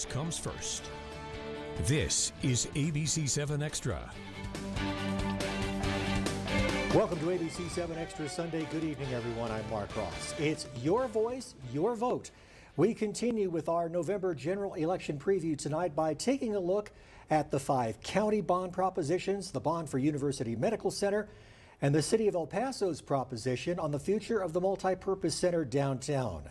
news comes first. This is ABC-7 Extra. Welcome to ABC-7 Extra Sunday. Good evening, everyone. I'm Mark Ross. It's your voice, your vote. We continue with our November general election preview tonight by taking a look at the 5 county bond propositions, the bond for University Medical Center, and the City of El Paso's proposition on the future of the multi-purpose center downtown.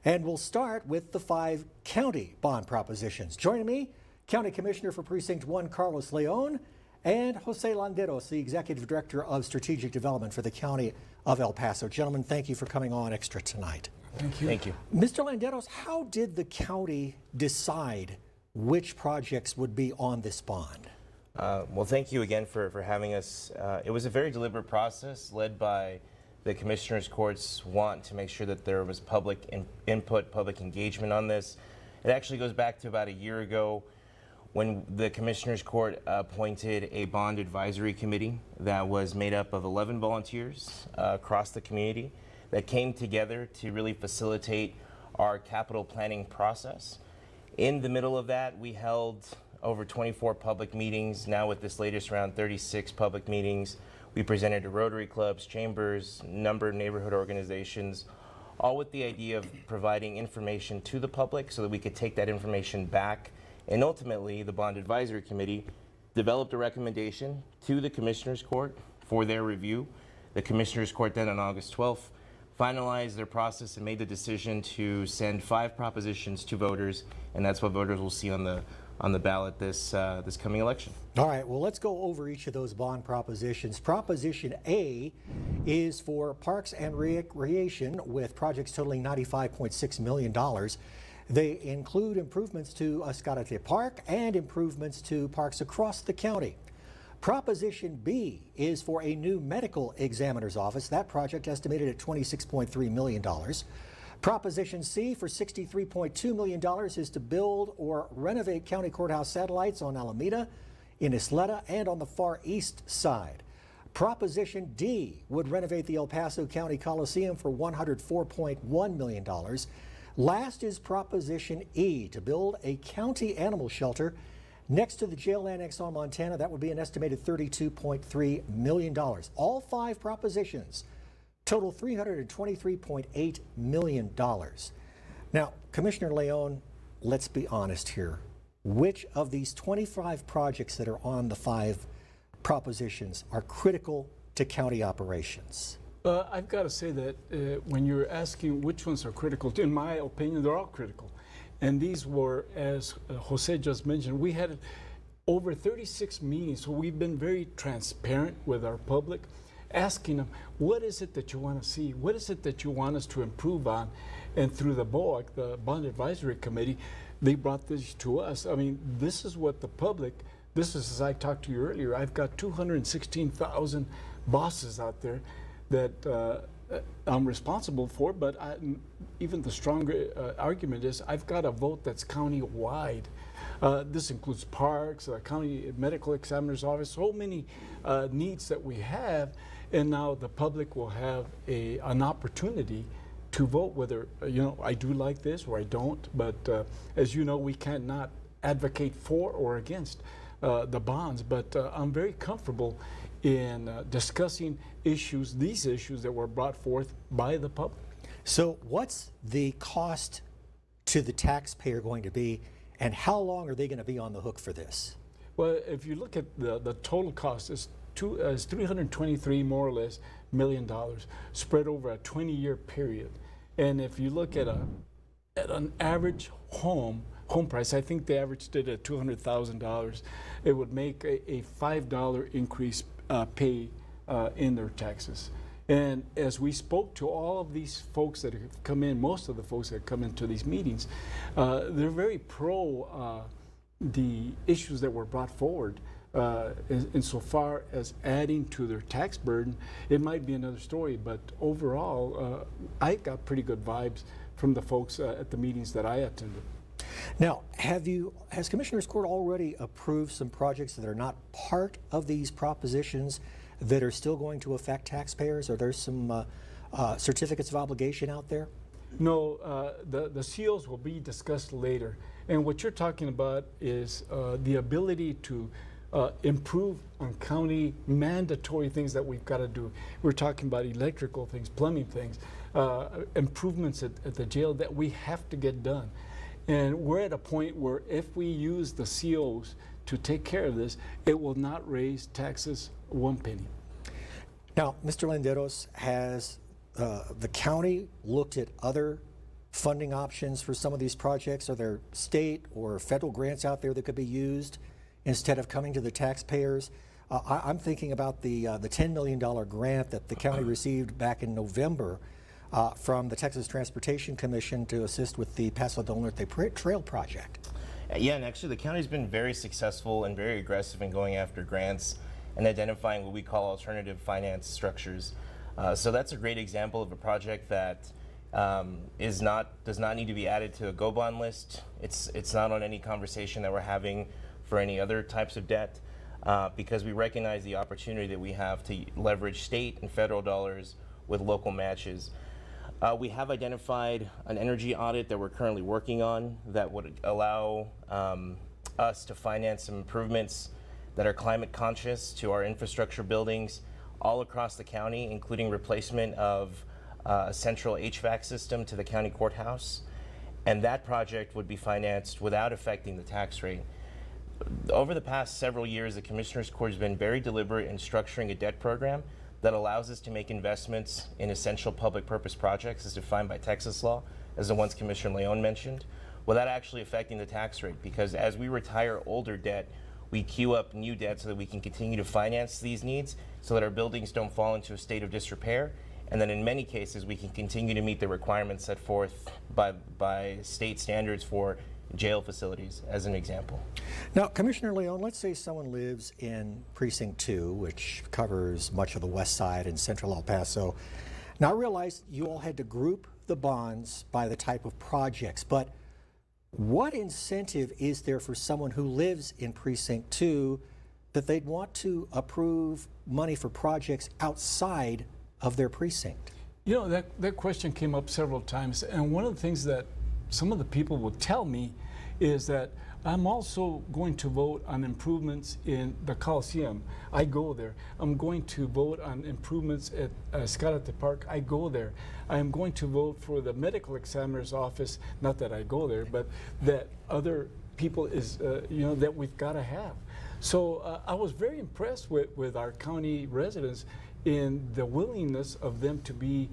And we'll start with the 5 county bond propositions. Joining me, County Commissioner for Precinct 1, Carlos Leon, and Jose Landeros, the Executive Director of Strategic Development for the County of El Paso. Gentlemen, thank you for coming on Extra tonight. Thank you. Thank you. Mr. Landeros, how did the county decide which projects would be on this bond? Well, thank you again for having us. It was a very deliberate process led by the Commissioners Court's want to make sure that there was public input, public engagement on this. It actually goes back to about a year ago when the Commissioners Court appointed a bond advisory committee that was made up of 11 volunteers across the community that came together to really facilitate our capital planning process. In the middle of that, we held over 24 public meetings. Now with this latest round, 36 public meetings. We presented to Rotary clubs, chambers, a number of neighborhood organizations, all with the idea of providing information to the public so that we could take that information back. And ultimately, the Bond Advisory Committee developed a recommendation to the Commissioners Court for their review. The Commissioners Court then on August 12th finalized their process and made the decision to send 5 propositions to voters, and that's what voters will see on the ballot this coming election. All right, well, let's go over each of those bond propositions. Proposition A is for Parks and Recreation with projects totaling $95.6 million. They include improvements to Escarate Park and improvements to parks across the county. Proposition B is for a new medical examiner's office. That project estimated at $26.3 million. Proposition C for $63.2 million is to build or renovate county courthouse satellites on Alameda, in Isleta, and on the far east side. Proposition D would renovate the El Paso County Coliseum for $104.1 million. Last is Proposition E to build a county animal shelter next to the jail annex on Montana. That would be an estimated $32.3 million. All 5 propositions total $323.8 million. Now, Commissioner Leon, let's be honest here. Which of these 25 projects that are on the 5 propositions are critical to county operations? I've got to say that when you're asking which ones are critical, in my opinion, they're all critical. And these were, as Jose just mentioned, we had over 36 meetings, so we've been very transparent with our public, asking them, what is it that you want to see? What is it that you want us to improve on? And through the BOAC, the Bond Advisory Committee, they brought this to us. I mean, this is what the public, this is, as I talked to you earlier, I've got 216,000 bosses out there that I'm responsible for, but even the stronger argument is I've got a vote that's county-wide. This includes parks, county medical examiner's office, so many needs that we have, and now the public will have an opportunity to vote whether, I do like this or I don't, but as you know, we cannot advocate for or against the bonds, but I'm very comfortable in discussing these issues that were brought forth by the public. So what's the cost to the taxpayer going to be, and how long are they going to be on the hook for this? Well, if you look at the total cost, is $323 more or less million spread over a 20-year period. And if you look at an average home price, I think they averaged it at $200,000, it would make a $5 increase pay in their taxes. And as we spoke to all of these folks that have come in, most of the folks that come into these meetings, they're very pro the issues that were brought forward. Insofar as adding to their tax burden, it might be another story, but overall, I got pretty good vibes from the folks at the meetings that I attended. Now, has Commissioners Court already approved some projects that are not part of these propositions that are still going to affect taxpayers? Are there some certificates of obligation out there? No, the COs will be discussed later. And what you're talking about is the ability to improve on county mandatory things that we've got to do. We're talking about electrical things, plumbing things, improvements at the jail that we have to get done. And we're at a point where if we use the COs to take care of this, it will not raise taxes 1 penny. Now, Mr. Landeros, has the county looked at other funding options for some of these projects? Are there state or federal grants out there that could be used instead of coming to the taxpayers? I'm thinking about the $10 million grant that the county received back in November from the Texas Transportation Commission to assist with the Paso del Norte Trail project. Yeah, and actually the county's been very successful and very aggressive in going after grants and identifying what we call alternative finance structures. So that's a great example of a project that does not need to be added to a go bond list. It's not on any conversation that we're having for any other types of debt because we recognize the opportunity that we have to leverage state and federal dollars with local matches. We have identified an energy audit that we're currently working on that would allow us to finance some improvements that are climate conscious to our infrastructure buildings all across the county, including replacement of a central HVAC system to the county courthouse. And that project would be financed without affecting the tax rate. Over the past several years, the Commissioner's Court has been very deliberate in structuring a debt program that allows us to make investments in essential public purpose projects as defined by Texas law, as the ones Commissioner Leon mentioned, without actually affecting the tax rate. Because as we retire older debt, we queue up new debt so that we can continue to finance these needs so that our buildings don't fall into a state of disrepair. And then in many cases, we can continue to meet the requirements set forth by state standards for jail facilities, as an example. Now, Commissioner Leon, let's say someone lives in Precinct 2, which covers much of the west side and central El Paso. Now, I realize you all had to group the bonds by the type of projects, but what incentive is there for someone who lives in Precinct 2 that they'd want to approve money for projects outside of their precinct? You know, that question came up several times, and one of the things that some of the people will tell me is that I'm also going to vote on improvements in the Coliseum. I go there. I'm going to vote on improvements at Escalante Park. I go there. I'm going to vote for the medical examiner's office, not that I go there, but that other people is, that we've got to have. So I was very impressed with our county residents in the willingness of them to be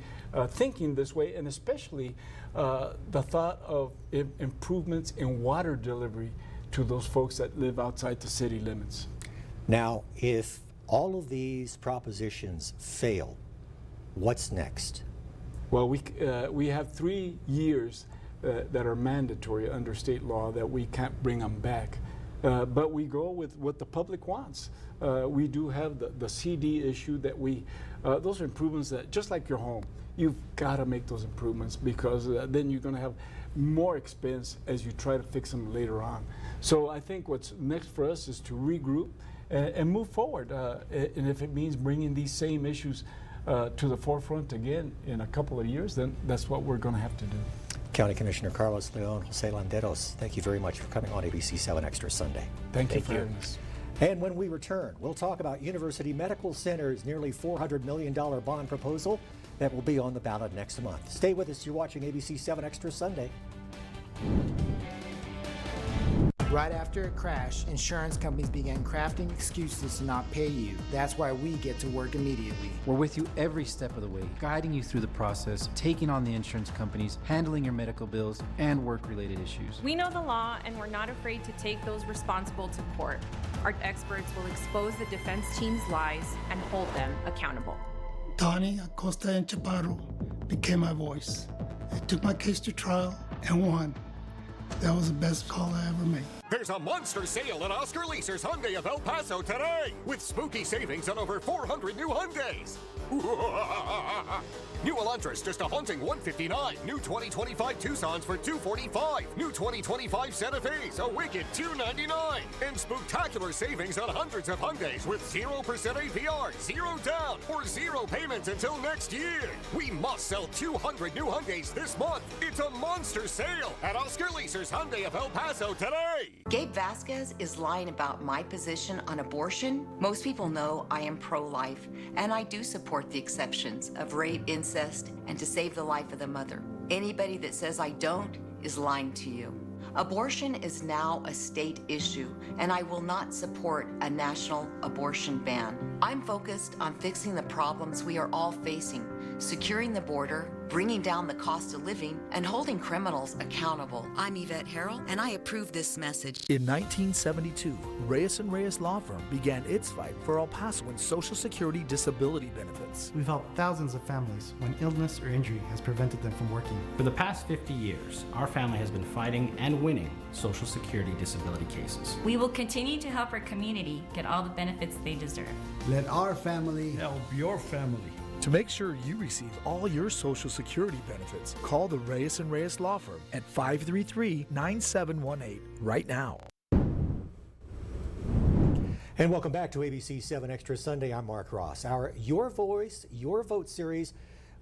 thinking this way, and especially the thought of improvements in water delivery to those folks that live outside the city limits. Now, if all of these propositions fail, what's next? Well, we have 3 years that are mandatory under state law that we can't bring them back. But we go with what the public wants. We do have the CD issue that those are improvements that, just like your home, you've got to make those improvements because then you're going to have more expense as you try to fix them later on. So I think what's next for us is to regroup and move forward. And if it means bringing these same issues to the forefront again in a couple of years, then that's what we're going to have to do. County Commissioner Carlos Leon, Jose Landeros, thank you very much for coming on ABC-7 Extra Sunday. Thank you for having us. And when we return, we'll talk about University Medical Center's nearly $400 million bond proposal that will be on the ballot next month. Stay with us. You're watching ABC-7 Extra Sunday. Right after a crash, insurance companies began crafting excuses to not pay you. That's why we get to work immediately. We're with you every step of the way, guiding you through the process, taking on the insurance companies, handling your medical bills, and work-related issues. We know the law, and we're not afraid to take those responsible to court. Our experts will expose the defense team's lies and hold them accountable. Donnie Acosta and Chaparro became my voice. I took my case to trial and won. That was the best call I ever made. There's a monster sale at Oscar Leaser's Hyundai of El Paso today, with spooky savings on over 400 new Hyundais. New Elantras just a haunting $159. New 2025 Tucsons for $245. New 2025 Santa Fe's a wicked $299. And spectacular savings on hundreds of Hyundais with 0% APR, 0 down, or 0 payments until next year. We must sell 200 new Hyundais this month. It's a monster sale at Oscar Leaser's XTRA Sunday of El Paso today. Gabe Vasquez is lying about my position on abortion. Most people know I am pro-life, and I do support the exceptions of rape, incest, and to save the life of the mother. Anybody that says I don't is lying to you. Abortion is now a state issue, and I will not support a national abortion ban. I'm focused on fixing the problems we are all facing, securing the border, bringing down the cost of living, and holding criminals accountable. I'm Yvette Harrell, and I approve this message. In 1972, Reyes & Reyes Law Firm began its fight for El Pasoans' Social Security disability benefits. We've helped thousands of families when illness or injury has prevented them from working. For the past 50 years, our family has been fighting and winning Social Security disability cases. We will continue to help our community get all the benefits they deserve. Let our family help your family. To make sure you receive all your Social Security benefits, call the Reyes & Reyes Law Firm at 533-9718 right now. And welcome back to ABC-7 Extra Sunday. I'm Mark Ross. Our Your Voice, Your Vote series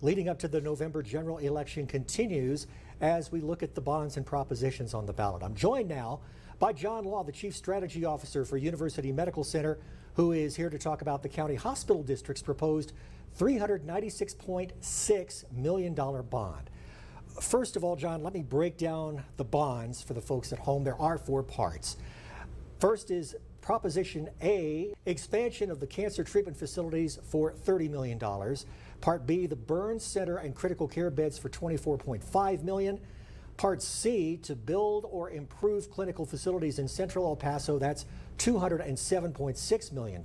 leading up to the November general election continues as we look at the bonds and propositions on the ballot. I'm joined now by John Law, the Chief Strategy Officer for University Medical Center, who is here to talk about the County Hospital District's proposed $396.6 million bond. First of all, John, let me break down the bonds for the folks at home. There are 4 parts. First is Proposition A, expansion of the cancer treatment facilities for $30 million. Part B, the burn center and critical care beds for $24.5 million. Part C, to build or improve clinical facilities in Central El Paso, that's $207.6 million.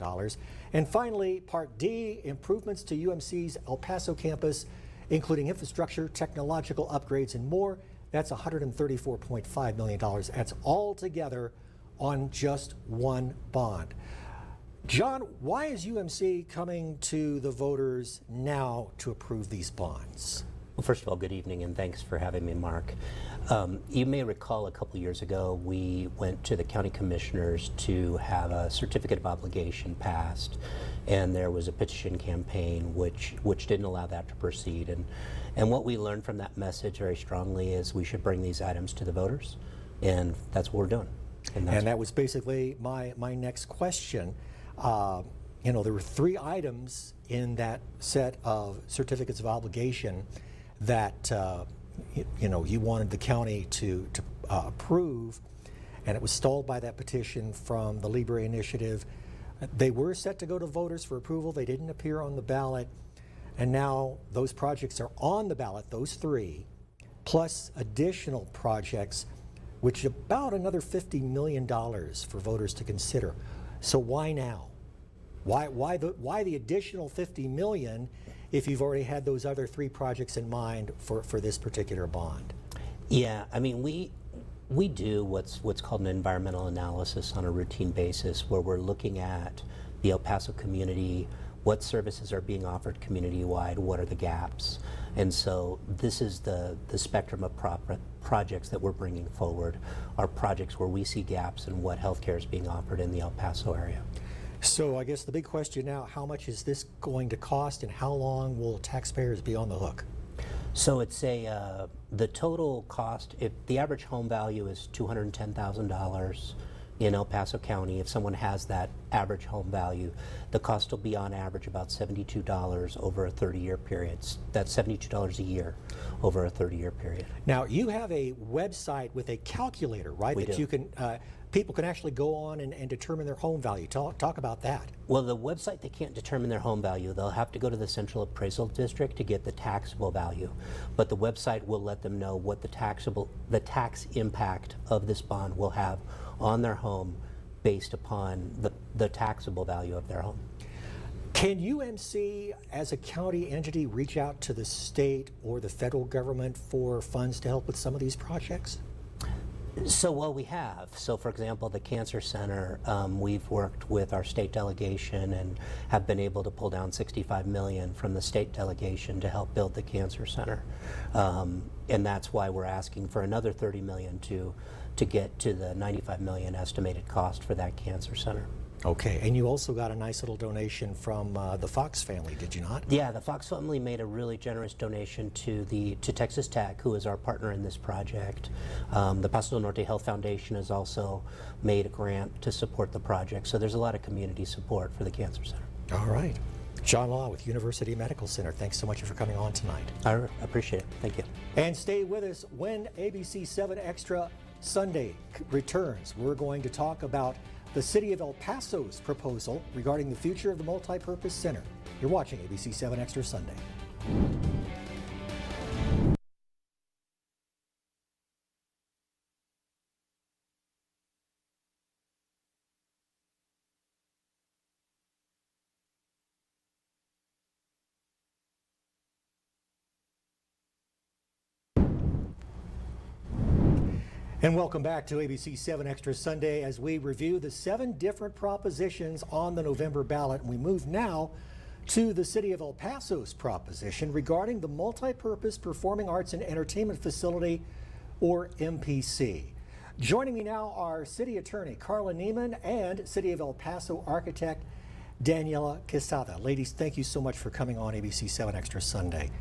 And finally, Part D, improvements to UMC's El Paso campus, including infrastructure, technological upgrades, and more. That's $134.5 million. That's all together on just one bond. John, why is UMC coming to the voters now to approve these bonds? Well, first of all, good evening, and thanks for having me, Mark. You may recall a couple years ago, we went to the county commissioners to have a certificate of obligation passed, and there was a petition campaign which didn't allow that to proceed. And what we learned from that message very strongly is we should bring these items to the voters, and that's what we're doing. And that was basically my next question. You know, there were 3 items in that set of certificates of obligation that you know, you wanted the county to approve, and it was stalled by that petition from the Libre Initiative. They were set to go to voters for approval. They didn't appear on the ballot, and now those projects are on the ballot, those 3, plus additional projects, which is about another $50 million for voters to consider. So why now? Why the additional $50 million if you've already had those other 3 projects in mind for this particular bond? Yeah, I mean, we do what's called an environmental analysis on a routine basis, where we're looking at the El Paso community, what services are being offered community-wide, what are the gaps. And so this is the spectrum of projects that we're bringing forward, are projects where we see gaps in what healthcare is being offered in the El Paso area. So I guess the big question now, how much is this going to cost, and how long will taxpayers be on the hook? So it's the total cost, if the average home value is $210,000 in El Paso County, if someone has that average home value, the cost will be on average about $72 over a 30-year period. That's $72 a year over a 30-year period. Now, you have a website with a calculator, right? We that do. You can people can actually go on and determine their home value. Talk about that. Well, the website, they can't determine their home value. They'll have to go to the Central Appraisal District to get the taxable value. But the website will let them know what the tax impact of this bond will have on their home based upon the taxable value of their home. Can UMC, as a county entity, reach out to the state or the federal government for funds to help with some of these projects? So, well, we have. So, for example, the Cancer Center, we've worked with our state delegation and have been able to pull down $65 million from the state delegation to help build the Cancer Center. And that's why we're asking for another $30 million to get to the $95 million estimated cost for that Cancer Center. Okay, and you also got a nice little donation from the Fox family, did you not? Yeah, the Fox family made a really generous donation to Texas Tech, who is our partner in this project. The Paso del Norte Health Foundation has also made a grant to support the project, so there's a lot of community support for the Cancer Center. All right. John Law with University Medical Center, thanks so much for coming on tonight. I appreciate it. Thank you. And stay with us when ABC-7 Extra Sunday returns. We're going to talk about the City of El Paso's proposal regarding the future of the multipurpose center. You're watching ABC-7 Extra Sunday. And welcome back to ABC-7 Extra Sunday as we review the 7 different propositions on the November ballot. And we move now to the City of El Paso's proposition regarding the Multipurpose Performing Arts and Entertainment Facility, or MPC. Joining me now are City Attorney Carla Neiman and City of El Paso architect Daniela Quesada. Ladies, thank you so much for coming on ABC-7 Extra Sunday.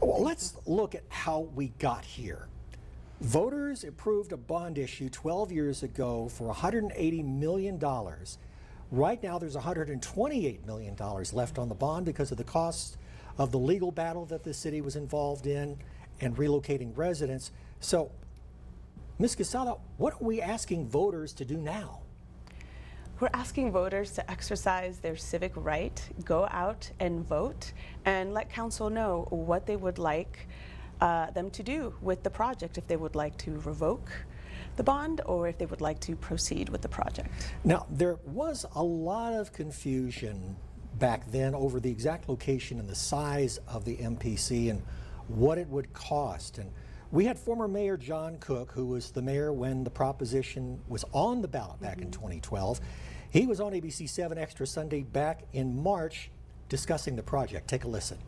Well, let's look at how we got here. Voters approved a bond issue 12 years ago for $180 million. Right now, there's $128 million left on the bond because of the cost of the legal battle that the city was involved in and relocating residents. So, Ms. Quesada, what are we asking voters to do now? We're asking voters to exercise their civic right, go out and vote, and let council know what they would like them to do with the project, if they would like to revoke the bond or if they would like to proceed with the project. Now, there was a lot of confusion back then over the exact location and the size of the MPC and what it would cost. And we had former Mayor John Cook, who was the mayor when the proposition was on the ballot back in 2012. He was on ABC-7 Extra Sunday back in March discussing the project. Take a listen.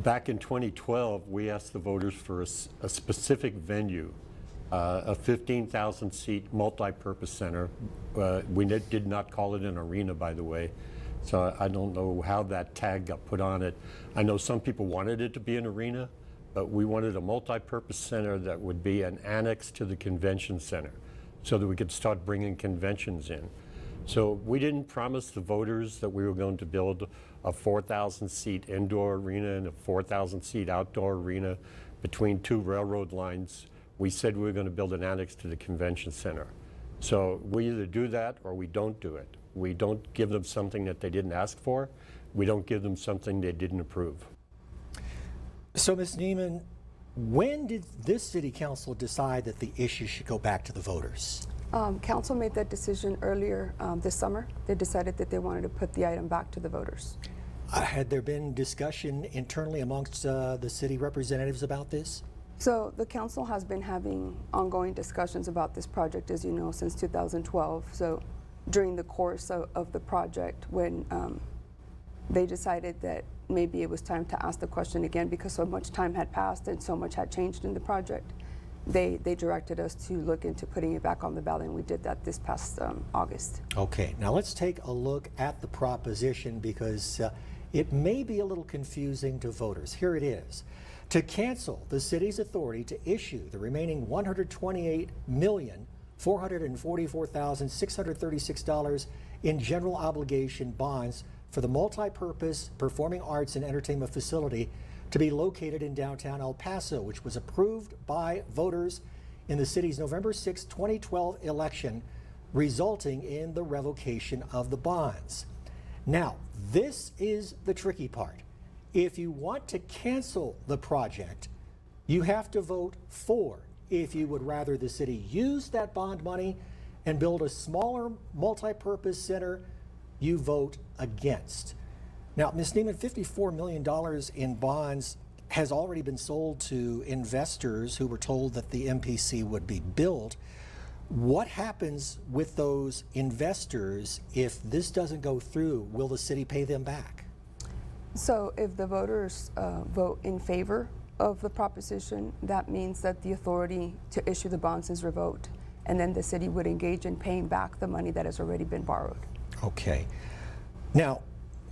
Back in 2012, we asked the voters for a specific venue, a 15,000-seat multi-purpose center. We did not call it an arena, by the way, so I don't know how that tag got put on it. I know some people wanted it to be an arena, but we wanted a multi-purpose center that would be an annex to the convention center so that we could start bringing conventions in. So we didn't promise the voters that we were going to build a 4,000-seat indoor arena and a 4,000-seat outdoor arena between 2 railroad lines. We said we were going to build an annex to the convention center. So we either do that or we don't do it. We don't give them something that they didn't ask for. We don't give them something they didn't approve. So, Ms. Neiman, when did this city council decide that the issue should go back to the voters? Council made that decision earlier this summer. They decided that they wanted to put the item back to the voters. Had there been discussion internally amongst the city representatives about this? So the council has been having ongoing discussions about this project, as you know, since 2012. So during the course of the project, when they decided that maybe it was time to ask the question again because so much time had passed and so much had changed in the project, they directed us to look into putting it back on the ballot, and we did that this past August. Okay, now let's take a look at the proposition because it may be a little confusing to voters. Here it is. To cancel the city's authority to issue the remaining $128,444,636 in general obligation bonds for the multi-purpose performing arts and entertainment facility to be located in downtown El Paso, which was approved by voters in the city's November 6, 2012 election, resulting in the revocation of the bonds. Now, this is the tricky part. If you want to cancel the project, you have to vote for. If you would rather the city use that bond money and build a smaller multi-purpose center, you vote against. Now, Ms. Neiman, $54 million in bonds has already been sold to investors who were told that the MPC would be built. What happens with those investors if this doesn't go through? Will the city pay them back? So if the voters vote in favor of the proposition, that means that the authority to issue the bonds is revoked, and then the city would engage in paying back the money that has already been borrowed. Okay. Now,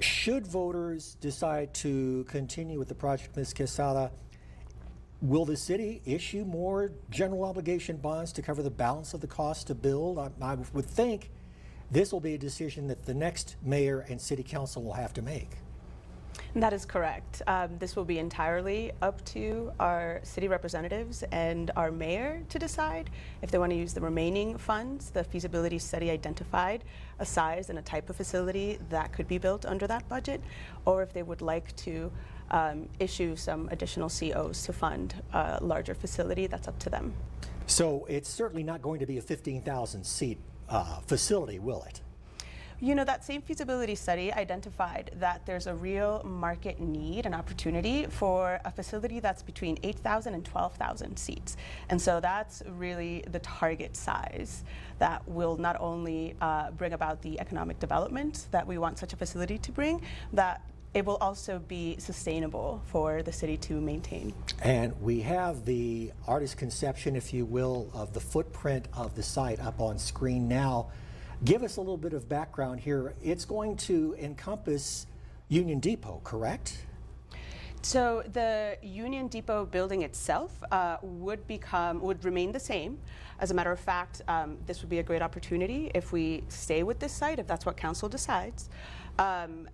should voters decide to continue with the project, Ms. Quesada, will the city issue more general obligation bonds to cover the balance of the cost to build? I would think this will be a decision that the next mayor and city council will have to make. That is correct. This will be entirely up to our city representatives and our mayor to decide if they want to use the remaining funds. The feasibility study identified a size and a type of facility that could be built under that budget, or if they would like to issue some additional COs to fund a larger facility. That's up to them. So it's certainly not going to be a 15,000 seat facility, will it? You know, that same feasibility study identified that there's a real market need and opportunity for a facility that's between 8,000 and 12,000 seats. And so that's really the target size that will not only bring about the economic development that we want such a facility to bring, that it will also be sustainable for the city to maintain. And we have the artist conception, if you will, of the footprint of the site up on screen now. Give us a little bit of background here. It's going to encompass Union Depot, correct? So the Union Depot building itself would remain the same. As a matter of fact, this would be a great opportunity if we stay with this site, if that's what council decides,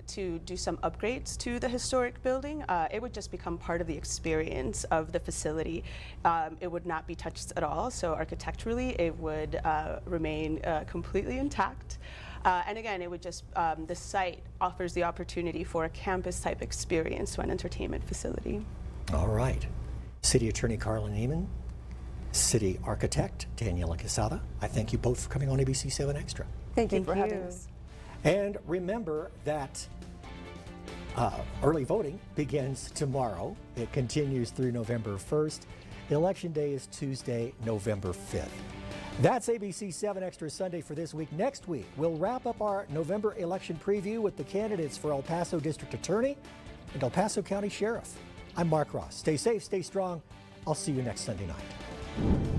to do some upgrades to the historic building. It would just become part of the experience of the facility. It would not be touched at all, so architecturally it would remain completely intact. And again, it would just, the site offers the opportunity for a campus type experience to an entertainment facility. All right. City Attorney Carla Neiman, City Architect Daniela Quesada, I thank you both for coming on ABC-7 Extra. Thank you for having us. And remember that early voting begins tomorrow. It continues through November 1st. Election Day is Tuesday, November 5th. That's ABC-7 Extra Sunday for this week. Next week, we'll wrap up our November election preview with the candidates for El Paso District Attorney and El Paso County Sheriff. I'm Mark Ross. Stay safe, stay strong. I'll see you next Sunday night.